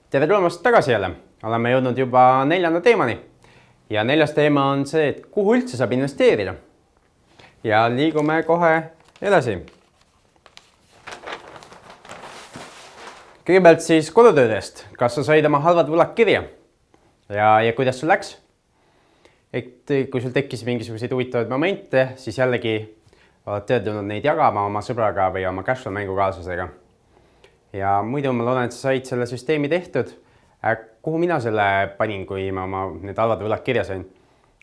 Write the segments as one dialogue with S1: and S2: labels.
S1: Tere tulemast tagasi jälle. Oleme jõudnud juba 4. teemani. Ja 4. teema on see, et kuhu üldse saab investeerida. Ja liigume kohe edasi. Kõigepealt siis kodutöödest. Kas sa said oma halvad võlad kirja? Ja kuidas sul läks? Et kui sul tekkis mingisuguseid huvitavaid momente, siis jällegi oled tõedunud neid jagama oma sõbraga või oma cashflow mängukaaslasega. Ja muidu ma loodan, et sa said selle süsteemi tehtud. Kuhu mina selle panin, kui ma oma need halvad võlad kirja sain?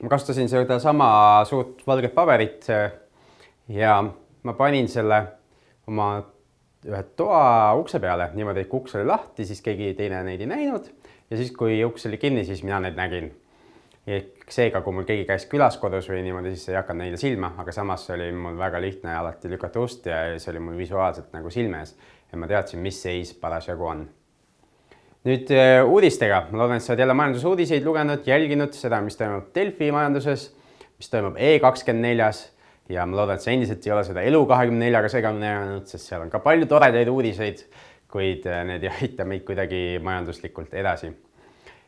S1: Ma kasutasin seda sama suurt valget paberit ja ma panin selle oma ühe toa ukse peale. Niimoodi, et kui uks oli lahti, siis keegi teine neid ei näinud. Ja siis, kui uks oli kinni, siis mina neid nägin. Seega, kui mul keegi käis külas kodus või niimoodi, siis ei hakanud neile silma, aga samas oli mul väga lihtne alati lükata ust ja see oli mul visuaalselt nagu silme ees. Ja ma teadsin, mis seis parasjagu on. Nüüd uudistega. Ma loodan, et sa oled jälle majandusuudiseid lugenud, jälginud seda, mis toimub Delfi majanduses, mis toimub E24 ja ma loodan, et sa endiselt ei ole seda Elu24-ga segamini jäänud, sest seal on ka palju toredaid uudiseid, kuid need ei aita meid kuidagi majanduslikult edasi.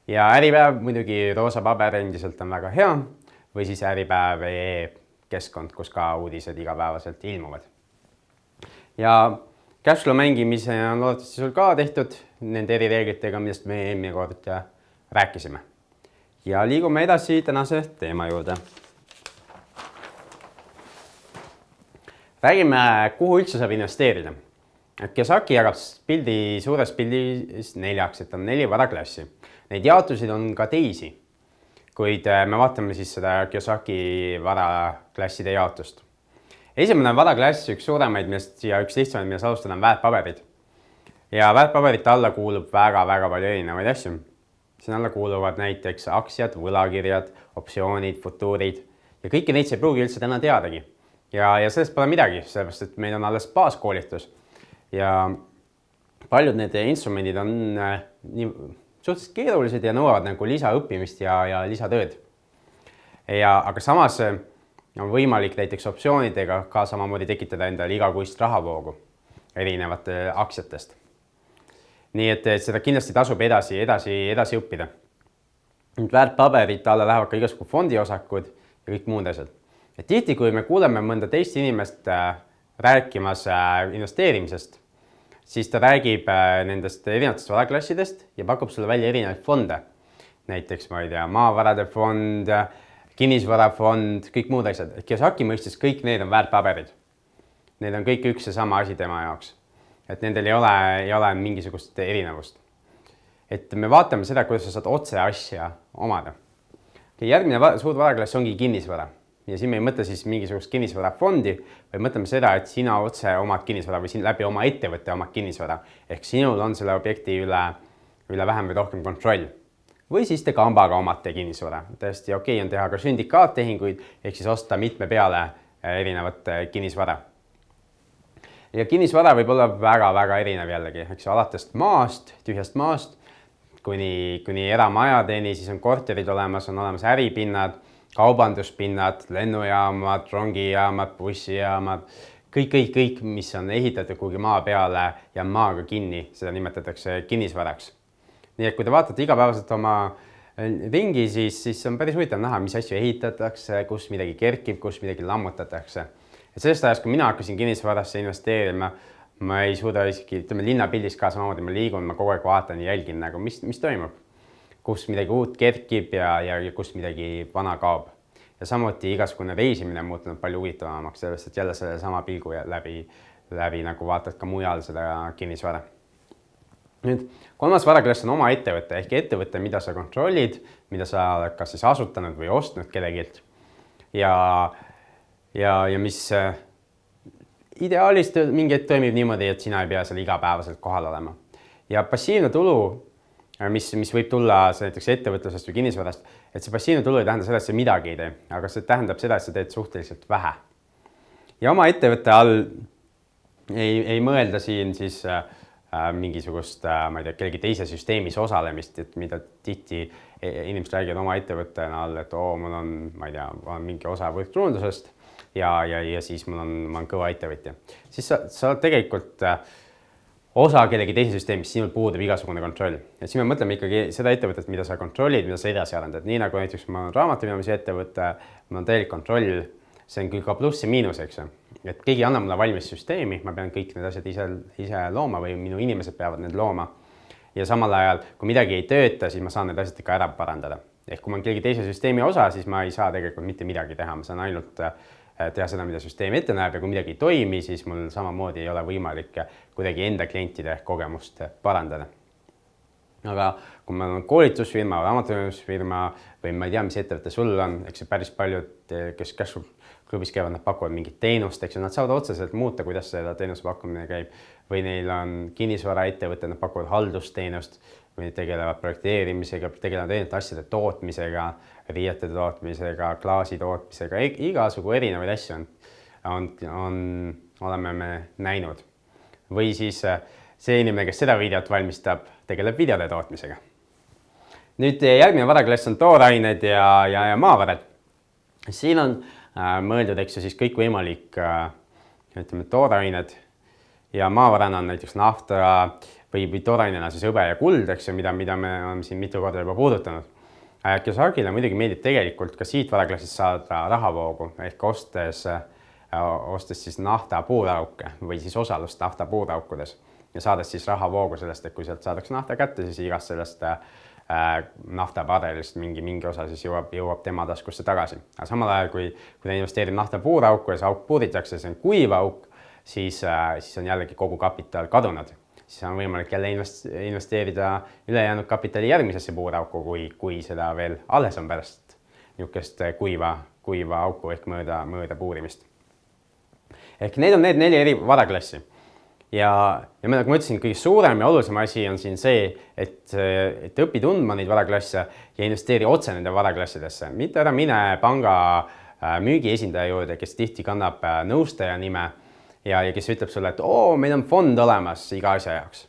S1: Ja Äripäev, muidugi roosa paber endiselt on väga hea või siis Äripäev keskkond, kus ka uudised igapäevaselt ilmuvad. Ja cashflow mängimise on loodetavasti sul ka tehtud nende erireeglitega, millest me eelmine kord rääkisime. Ja liigume edasi tänase teema juurde. Räägime, kuhu üldse saab investeerida. Kiyosaki jagab pildi suures pildis 4, et on 4 varaklassi. Neid jaotusid on ka teisi, kuid me vaatame siis seda Kiyosaki varaklasside jaotust. Esimene varaklass, üks suuremaid ja üks lihtsamaid, millest alustada on väärtpaberid. Ja väärtpaberite alla kuulub väga palju erinevaid asju. Siin alla kuuluvad näiteks aktsiad, võlakirjad, optsioonid, futuurid ja kõiki neid ei pruugi üldse täna teadagi. Ja sellest pole midagi, sellepärast, et meil on alles baaskoolitus. Ja paljud need instrumendid on suhteliselt keerulised ja nõuavad nagu lisaõppimist ja lisatööd. Aga samas on võimalik näiteks optsioonidega ka samamoodi tekitada endale igakuist rahavoogu erinevate aktsiatest. Nii et seda kindlasti tasub edasi õppida. Väärtpaberite alla lähevad ka igasugu fondiosakud ja kõik muud asjad. Tihti, kui me kuuleme mõnda teist inimest rääkimas investeerimisest, siis ta räägib nendest erinevatest varaklassidest ja pakub sulle välja erinevaid fonde. Näiteks, ma ei tea, maavarade fond, kinnisvarafond, kõik muud asjad. Kiyosaki mõistes kõik need on väärtpaberid. Need on kõik üks ja sama asi tema jaoks. Et nendel ei ole mingisugust erinevust. Et me vaatame seda, kuidas sa saad otse asja omada. Järgmine suur varaklass ongi kinnisvara. Ja siin me ei mõtle siis mingisugust kinnisvarafondi, või mõtleme seda, et sina otse omad kinnisvara või läbi oma ettevõtte omad kinnisvara. Ehk sinul on selle objekti üle vähem või rohkem kontroll. Või siis te kambaga omate kinnisvara. Tõesti okei on teha ka sündikaattehinguid, ehk siis osta mitme peale erinevat kinnisvara. Ja kinnisvara võib olla väga erinev jällegi. Eks alates maast, tühjast maast, kuni eramajadeni, siis on korterid olemas, on olemas äripinnad, kaubanduspinnad, lennujaamad, rongijaamad, bussijaamad, kõik, mis on ehitatud kuhugi maa peale ja maaga kinni, seda nimetatakse kinnisvaraks. Nii et kui te vaatate igapäevaselt oma ringi, siis on päris huvitav näha, mis asju ehitatakse, kus midagi kerkib, kus midagi lammutatakse. Et sellest ajast, kui mina hakkasin kinnisvarasse investeerima, ma ei suuda isegi, linnapildis ka samamoodi ma liigun, ma kogu aeg vaatan ja jälgin, mis toimub. Kus midagi uut kerkib ja kus midagi vana kaob. Ja samuti igasugune reisimine on muutunud palju huvitavamaks, sellest, et jälle selle sama pilgu läbi nagu vaatad ka mujal seda kinnisvara. Nüüd, 3. varaklass on oma ettevõte, ehk ettevõte, mida sa kontrollid, mida sa oled kas siis asutanud või ostnud kellegilt. Ja mis ideaalist mingit toimib niimoodi, et sina ei pea seal igapäevaselt kohal olema. Ja passiivne tulu, mis võib tulla näiteks ettevõtlusest või kinnisvarast, et see passiivne tulu ei tähenda seda, et see midagi ei tee, aga see tähendab seda, et sa teed suhteliselt vähe. Ja oma ettevõtte all ei mõelda siin siis mingisugust, ma ei tea, kellegi teise süsteemis osalemist, et mida tihti inimesed räägivad oma ettevõttena all, et mul on, ma ei tea, mingi osa võrkturundusest ja siis mul on kõva ettevõtja. Siis sa tegelikult osa kellegi teise süsteemist, sinul puudub igasugune kontroll. Et siin me mõtleme ikkagi seda ettevõtet, mida sa kontrollid, mida sa edasi arendad. Nii nagu näiteks ma olen raamatupidamise ettevõte, mul on täielik kontroll, see on küll ka pluss ja miinus, eks. Et keegi annab mulle valmis süsteemi, ma pean kõik need asjad ise looma või minu inimesed peavad need looma. Ja samal ajal, kui midagi ei tööta, siis ma saan need asjad ikka ära parandada. Ehk kui ma olen kellegi teise süsteemi osa, siis ma ei saa tegelikult mitte midagi teha. Ma saan ainult teha seda, mida süsteem ette näeb ja kui midagi ei toimi, siis mul samamoodi ei ole võimalik kuidagi enda klientide kogemust parandada. Aga kui meil on koolitusfirma, raamatupidamisfirma või ma ei tea, mis ettevõte sul on, eks see päris paljud, kes klubis käivad, nad pakuvad mingit teenust, eks nad saavad otseselt muuta, kuidas seda teenuse pakkumine käib. Või neil on kinnisvaraettevõte, nad pakuvad haldusteenust või tegelevad projekteerimisega, tegelevad erinevate asjade tootmisega, riiete tootmisega, klaasi tootmisega, igasugu erinevaid asju oleme me näinud. Või siis see inimene, kes seda videot valmistab, tegeleb videode tootmisega. Nüüd järgmine varaklass on toorained ja maavarad. Siin on mõeldud, eks siis kõik võimalik toorained ja maavarana on näiteks nafta või toorainena siis hõbe ja kuld, eks, mida me oleme siin mitu korda juba puudutanud. Kiyosakile muidugi meeldib tegelikult ka siit varaklassist saada rahavoogu ehk ostes siis nafta puurauke või siis osalust nafta puuraukudes ja saades siis rahavoogu sellest, et kui sealt saadakse nafta kätte, siis igast sellest naftabarelist mingi osa siis jõuab tema taskusse tagasi. Aga samal ajal, kui ta investeerib nafta puurauku ja see auk puuritakse, see on kuiv auk, siis on jällegi kogu kapital kadunud. Siis on võimalik jälle investeerida ülejäänud kapitali järgmisesse puurauku, kui seda veel alles on pärast niisugust kuiva auku ehk mööda puurimist. Ehk need on need 4 eri varaklassi. Ja nagu ma ütlesin, kõige suurem ja olulisem asi on siin see, et õpi tundma neid varaklasse ja investeeri otse nende varaklassidesse. Mitte ära mine panga müügiesindaja juurde, kes tihti kannab nõustaja nime ja kes ütleb sulle, et meil on fond olemas iga asja jaoks.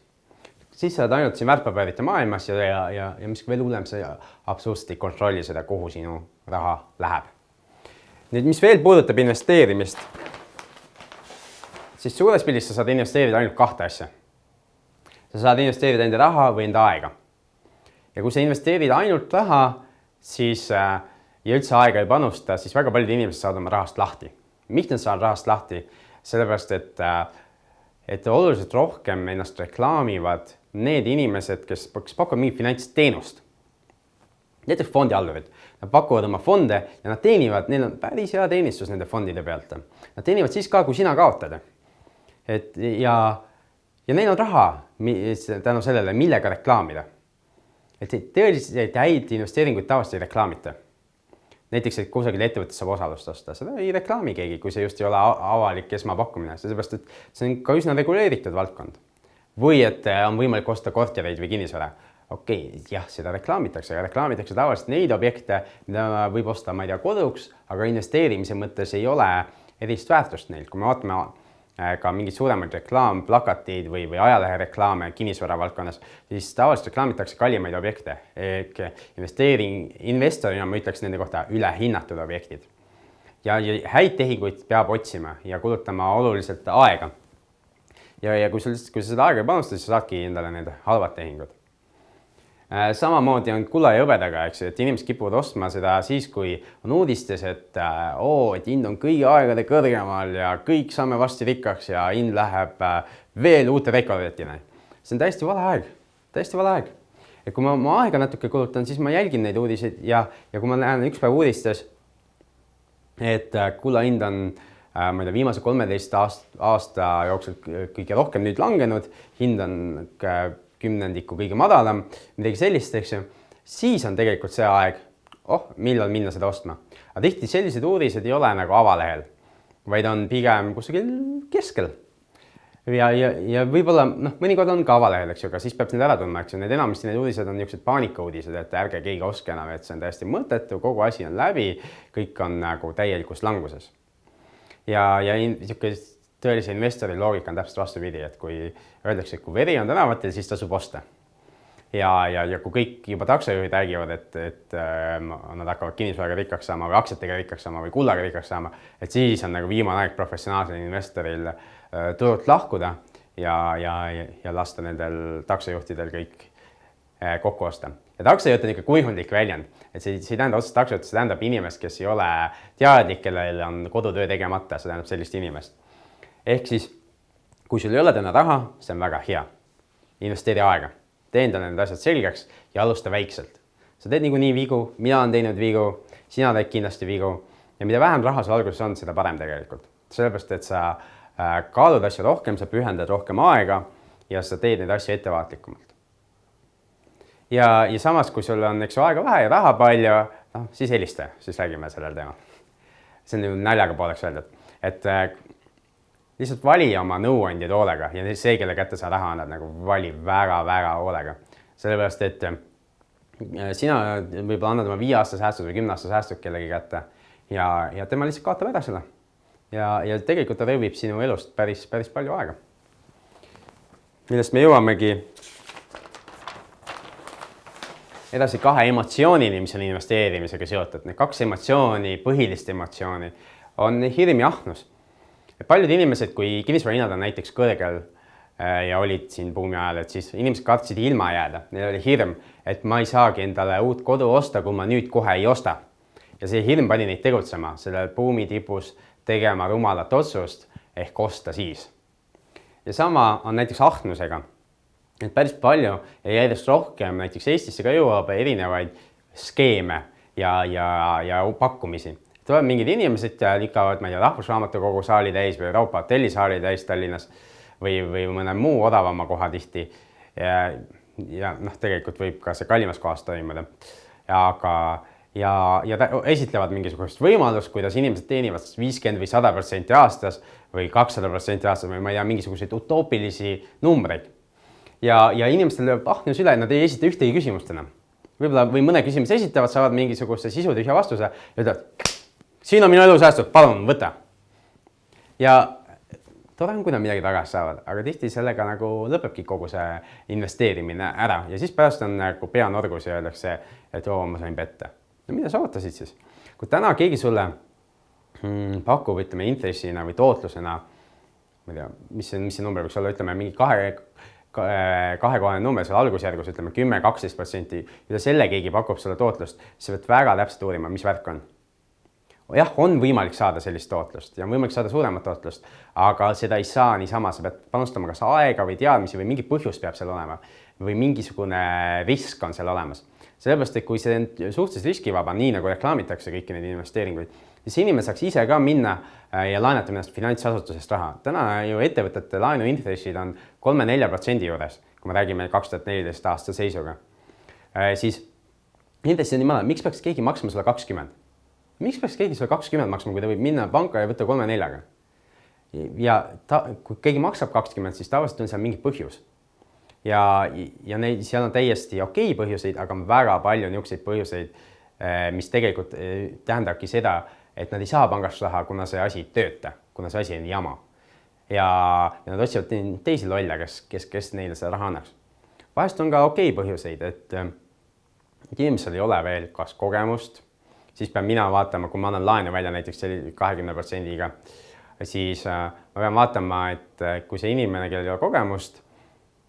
S1: Siis sa oled ainult siin väärtpaberite maailmas ja mis veel hullem, see absoluutselt ei kontrolli seda, kuhu sinu raha läheb. Nüüd, mis veel puudutab investeerimist, siis suures pildis sa saad investeerida ainult 2 asja. Sa saad investeerida enda raha või enda aega. Ja kui sa investeerid ainult raha, siis ja üldse aega ei panusta, siis väga paljud inimesed saavad oma rahast lahti. Miks nad saavad rahast lahti? Sellepärast, et oluliselt rohkem ennast reklaamivad need inimesed, kes pakuvad mingit finantsteenust. Näiteks fondihaldurid. Nad pakuvad oma fonde ja nad teenivad, neil on päris hea teenistus nende fondide pealt. Nad teenivad siis ka, kui sina kaotad. Ja neil on raha tänu sellele, millega reklaamida. Tõeliselt häid investeeringuid tavaliselt ei reklaamita. Näiteks, et kusagil ettevõttes saab osalust osta, seda ei reklaami keegi, kui see just ei ole avalik esmapakkumine, sellepärast, et see on ka üsna reguleeritud valdkond. Või et on võimalik osta kortereid või kinnisvara. Okei, jah, seda reklaamitakse tavaliselt neid objekte, mida võib osta, ma ei tea, koduks, aga investeerimise mõttes ei ole erilist väärtust neil. Kui me vaatame ka mingid suuremaid reklaamplakatid või ajalehe reklaame kinnisvara valdkonnas, siis tavaliselt reklaamitakse kallimaid objekte. Investorina ma ütleks nende kohta ülehinnatud objektid. Ja häid tehinguid peab otsima ja kulutama oluliselt aega. Ja kui sa seda aega ei panusta, siis saadki endale need halvad tehingud. Samamoodi on kulla ja hõbedaga, eks, et inimesed kipuvad ostma seda siis, kui on uudistes, et hind on kõigi aegade kõrgemal ja kõik saame varsti rikkaks ja hind läheb veel uute rekorditini. See on täiesti vale aeg. Ja kui ma aega natuke kulutan, siis ma jälgin neid uudiseid ja kui ma näen üks päev uudistes, et kulla hind on viimase 13 aasta jooksul kõige rohkem nüüd langenud, hind on kümnendiku kõige madalam, midagi sellist, eks ju, siis on tegelikult see aeg, millal minna seda ostma. Aga tihti sellised uudised ei ole nagu avalehel, vaid on pigem kusagil keskel. Ja võib-olla, mõnikord on ka avalehel, eks ju, aga siis peab need ära tundma, eks ju, need enamasti need uudised on niisugused paanikauudised, et ärge keegi oske enam, et see on täiesti mõttetu, kogu asi on läbi, kõik on nagu täielikus languses. Ja niisugune tõelise investori loogika on täpselt vastupidi, et kui öeldakse, et kui veri on tänavatel, siis tasub osta. Ja kui kõik juba taksojuhid räägivad, et nad hakkavad kinnisvaraga rikkaks saama või aktsiatega rikkaks saama või kullaga rikkaks saama, et siis on nagu viimane aeg professionaalsel investoril turult lahkuda ja lasta nendel taksojuhtidel kõik kokku osta. Ja taksojuht on ikka kuihundlik väljend, et see ei tähenda otseselt taksojuht, see tähendab inimest, kes ei ole teadlik, kellel on kodutöö tegemata, see tähendab sellist inimest. Ehk siis, kui sul ei ole täna raha, see on väga hea. Investeeri aega, tee endale need asjad selgeks ja alusta väikselt. Sa teed niikuinii vigu, mina olen teinud vigu, sina teed kindlasti vigu ja mida vähem raha sul alguses on, seda parem tegelikult. Sellepärast, et sa kaalud asju rohkem, sa pühendad rohkem aega ja sa teed neid asju ettevaatlikumalt. Ja samas, kui sul on aega vähe ja raha palju, siis helista, siis räägime sellel teemal. See on ju naljaga pooleks öeldud, et lihtsalt vali oma nõuandjad hoolega ja see, kelle kätte sa raha annad, nagu vali väga-väga hoolega. Sellepärast, et sina võib-olla annad oma 5 aasta säästud või 10 aasta säästud kellegi kätte ja tema lihtsalt kaotab ära selle. Ja tegelikult ta röövib sinu elust päris palju aega. Millest me jõuamegi edasi 2 emotsioonini, mis on investeerimisega seotud. Need 2 emotsiooni, põhilist emotsiooni on hirm ja ahnus. Paljud inimesed, kui kinnisvarahinnad on näiteks kõrgel ja olid siin buumi ajal, et siis inimesed kartsid ilma jääda. Neil oli hirm, et ma ei saagi endale uut kodu osta, kui ma nüüd kohe ei osta. Ja see hirm pani neid tegutsema, selle buumi tipus tegema rumalat otsust ehk osta siis. Ja sama on näiteks ahnusega. Et päris palju ja järjest rohkem näiteks Eestisse ka jõuab erinevaid skeeme ja pakkumisi. Tuleb mingid inimesed lükkavad, ma ei tea, Rahvusraamatukogu saali täis või Euroopa hotelli saali täis Tallinnas või mõne muu odavama koha tihti. Ja tegelikult võib ka see kallimas kohas toimuda. Ja esitlevad mingisugust võimalust, kuidas inimesed teenivad 50 või 100% aastas või 200% aastas või ma ei tea, mingisuguseid utoopilisi numbreid. Ja inimestel lööb ahnus üle, nad ei esita ühtegi küsimust enam. Võib-olla või mõne küsimus esitavad, saavad mingisuguse sisutühja vastuse ja ütlevad, siin on minu elu säästud, palun, võta. Ja tore on, kui nad midagi tagasi saavad, aga tihti sellega nagu lõpebki kogu see investeerimine ära ja siis pärast on nagu peanorgus ja öeldakse, et ma sain petta. No mida sa ootasid siis? Kui täna keegi sulle pakub, ütleme, intressina või tootlusena, ma ei tea, mis see number võiks olla, ütleme, mingi kahekohane number seal algusjärgus, ütleme 10-12%, ja selle keegi pakub sulle tootlust, siis sa pead väga täpselt uurima, mis värk on. Jah, on võimalik saada sellist tootlust ja on võimalik saada suuremat tootlust, aga seda ei saa niisama, sa pead panustama kas aega või teadmisi või mingi põhjus peab seal olema või mingisugune risk on seal olemas. Sellepärast, et kui see on suhteliselt riskivaba, nii nagu reklaamitakse kõiki neid investeeringuid, siis inimene saaks ise ka minna ja laenata ennast finantsasutusest raha. Täna ju ettevõtete laenuintressid on 3-4% juures, kui me räägime 2014 aasta seisuga. Siis intressid on nii madalad, miks peaks keegi maksma sulle 20? Miks peaks keegi sulle 20 maksma, kui ta võib minna panka ja võtta 3-4-ga? Ja kui keegi maksab 20, siis tavaliselt on seal mingi põhjus. Ja seal on täiesti okei põhjuseid, aga on väga palju niisuguseid põhjuseid, mis tegelikult tähendabki seda, et nad ei saa pangast raha, kuna see asi ei tööta, kuna see asi on jama. Ja nad otsivad teisi lolle, kes neile seda raha annaks. Vahest on ka okei põhjuseid, et inimesel ei ole veel kas kogemust, siis pean mina vaatama, kui ma annan laenu välja näiteks 20%-ga, siis ma pean vaatama, et kui see inimene, kellel ei ole kogemust,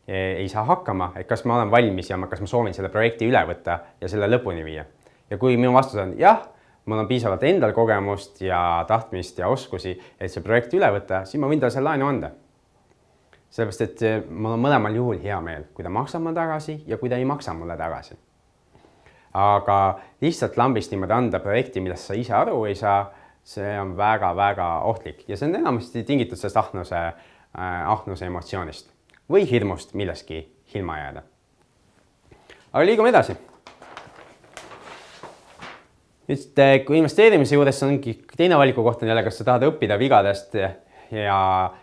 S1: ei saa hakkama, et kas ma olen valmis ja kas ma soovin selle projekti üle võtta ja selle lõpuni viia. Ja kui minu vastus on jah, mul on piisavalt endal kogemust ja tahtmist ja oskusi, et see projekt üle võtta, siis ma võin talle selle laenu anda. Sellepärast, et mul on mõlemal juhul hea meel, kui ta maksab mulle tagasi ja kui ta ei maksa mulle tagasi. Aga lihtsalt lambist niimoodi anda projekti, millest sa ise aru ei saa, see on väga-väga ohtlik ja see on enamasti tingitud sellest ahnuse emotsioonist või hirmust milleski ilma jääda. Aga liigume edasi. Nüüd, kui investeerimise juures ongi teine valiku koht on jälle, kas sa tahad õppida vigadest ja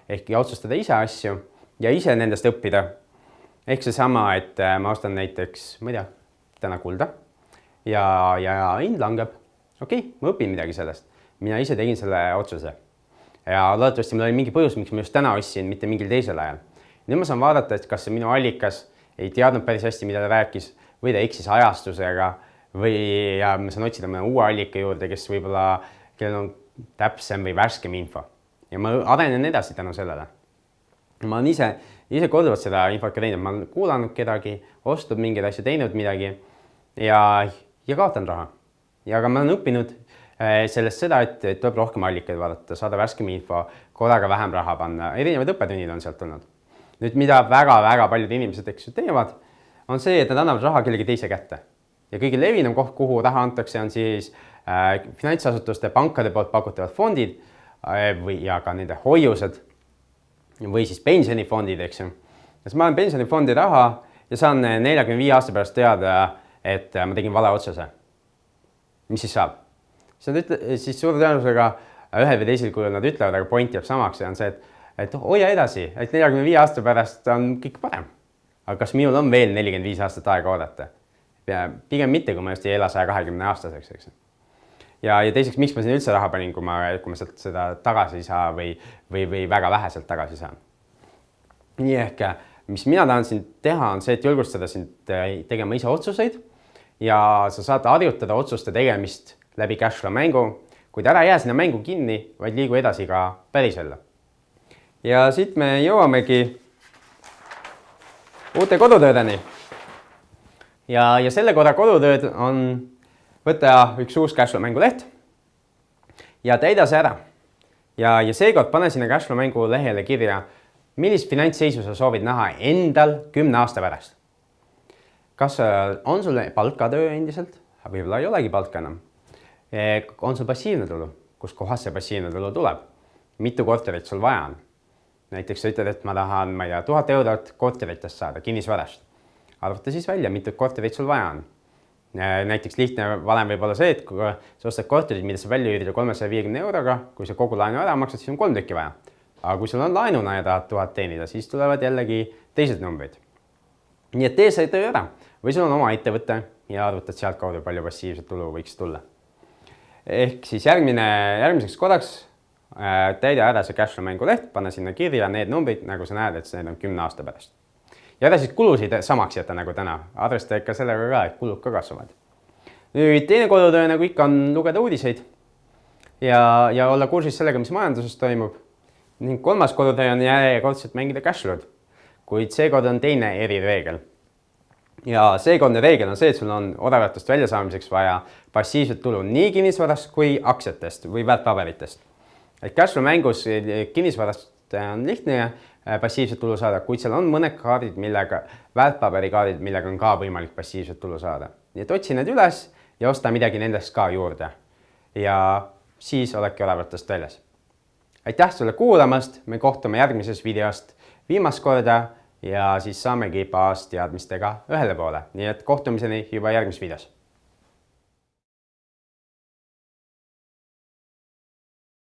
S1: ehk otsustada ise asju ja ise nendest õppida. Ehk see sama, et ma ostan näiteks, ma ei tea, täna kulda ja hind langeb. Okei, ma õpin midagi sellest. Mina ise tegin selle otsuse. Ja loodetavasti mul oli mingi põhjus, miks ma just täna ostsin, mitte mingil teisel ajal. Nüüd ma saan vaadata, et kas see minu allikas ei teadnud päris hästi, mida ta rääkis, või ta eksis ajastusega, või ma saan otsida mõne uue allika juurde, kes võib-olla, kellel on täpsem või värskem info. Ja ma arenen edasi tänu sellele. ma olen ise korduvalt seda infot ka teinud, ma olen kuulanud kedagi, ostnud mingeid asju, teinud midagi ja kaotanud raha. Ja aga ma olen õppinud sellest seda, et tuleb rohkem allikaid vaadata, saada värskem info, korraga vähem raha panna, erinevad õppetunnid on sealt tulnud. Nüüd, mida väga paljud inimesed teevad, on see, et nad annavad raha kellegi teise kätte. Ja kõige levinum koht, kuhu raha antakse, on siis finantsasutuste, pankade poolt pakutavad fondid ja ka nende hoiused või siis pensionifondid, eks ju. Sest ma olen pensionifondi raha ja saan 45 aasta pärast teada, et ma tegin vale otsuse. Mis siis saab? Siis suure tõenäosusega ühel või teisel kujul nad ütlevad, aga point jääb samaks ja on see, et hoia edasi, et 45 aasta pärast on kõik parem. Aga kas minul on veel 45 aastat aega oodata? Pigem mitte, kui ma just ei ela 120 aastaseks, eks. Ja teiseks, miks ma siin üldse raha panin, kui ma sealt seda tagasi ei saa või väga väheselt tagasi saan. Nii ehk, mis mina tahan siin teha, on see, et julgustada sind tegema ise otsuseid ja sa saad harjutada otsuste tegemist läbi cashflow mängu, kuid ära jää sinna mängu kinni, vaid liigu edasi ka pärisellu. Ja siit me jõuamegi uute kodutöödeni. Ja selle korra kodutööd on võtta üks uus cashflow mängu leht ja täida see ära. Ja seekord pane sinna cashflow mängu lehele kirja, millist finantsseisu sa soovid näha endal 10 aasta pärast. Kas on sul palkatöö endiselt? Võib-olla ei olegi palka enam. On sul passiivne tulu? Kus kohas see passiivne tulu tuleb? Mitu korterit sul vaja on? Näiteks sa ütled, et ma tahan 1000 eurot korteritest saada, kinnisvarast. Arvata siis välja, mitu korterit sul vaja on. Näiteks lihtne valem võib olla see, et kui sa ostad korterid, mida sa välja üürida 350 euroga, kui sa kogu laenu ära maksad, siis on 3 tükki vaja. Aga kui sul on laenuna ja tahad 1000 teenida, siis tulevad jällegi teised numbrid. Nii et tee see töö ära. Või sul on oma ettevõte ja arvutad sealt kaudu palju passiivset tulu võiks tulla. Ehk siis järgmiseks korraks täida ära see cashflow mängu leht, panna sinna kirja need numbrid, nagu sa näed, et need on 10 aasta pärast. Ja edasi kulusid samaks jätta nagu täna. Arvesta ikka sellega ka, et kulud ka kasvavad. Nüüd teine kodutöö nagu ikka on lugeda uudiseid ja olla kursis sellega, mis majanduses toimub. Ning kolmas kodutöö on järjekordselt mängida cashflow'd, kuid seekord on teine erireegel. Ja seekordne reegel on see, et sul on odavatust väljasaamiseks vaja passiivset tulu nii kinnisvarast kui aktsiatest või väärtpaberitest. Cashflow mängus kinnisvarast on lihtne passiivset tulu saada, kuid seal on mõned kaardid, väärtpaberikaardid, millega on ka võimalik passiivset tulu saada. Nii et otsi need üles ja osta midagi nendest ka juurde. Ja siis oledki odavatust väljas. Aitäh sulle kuulamast, me kohtume järgmises videost viimast korda ja siis saamegi baasteadmistega ühele poole. Nii et kohtumiseni juba järgmises videos.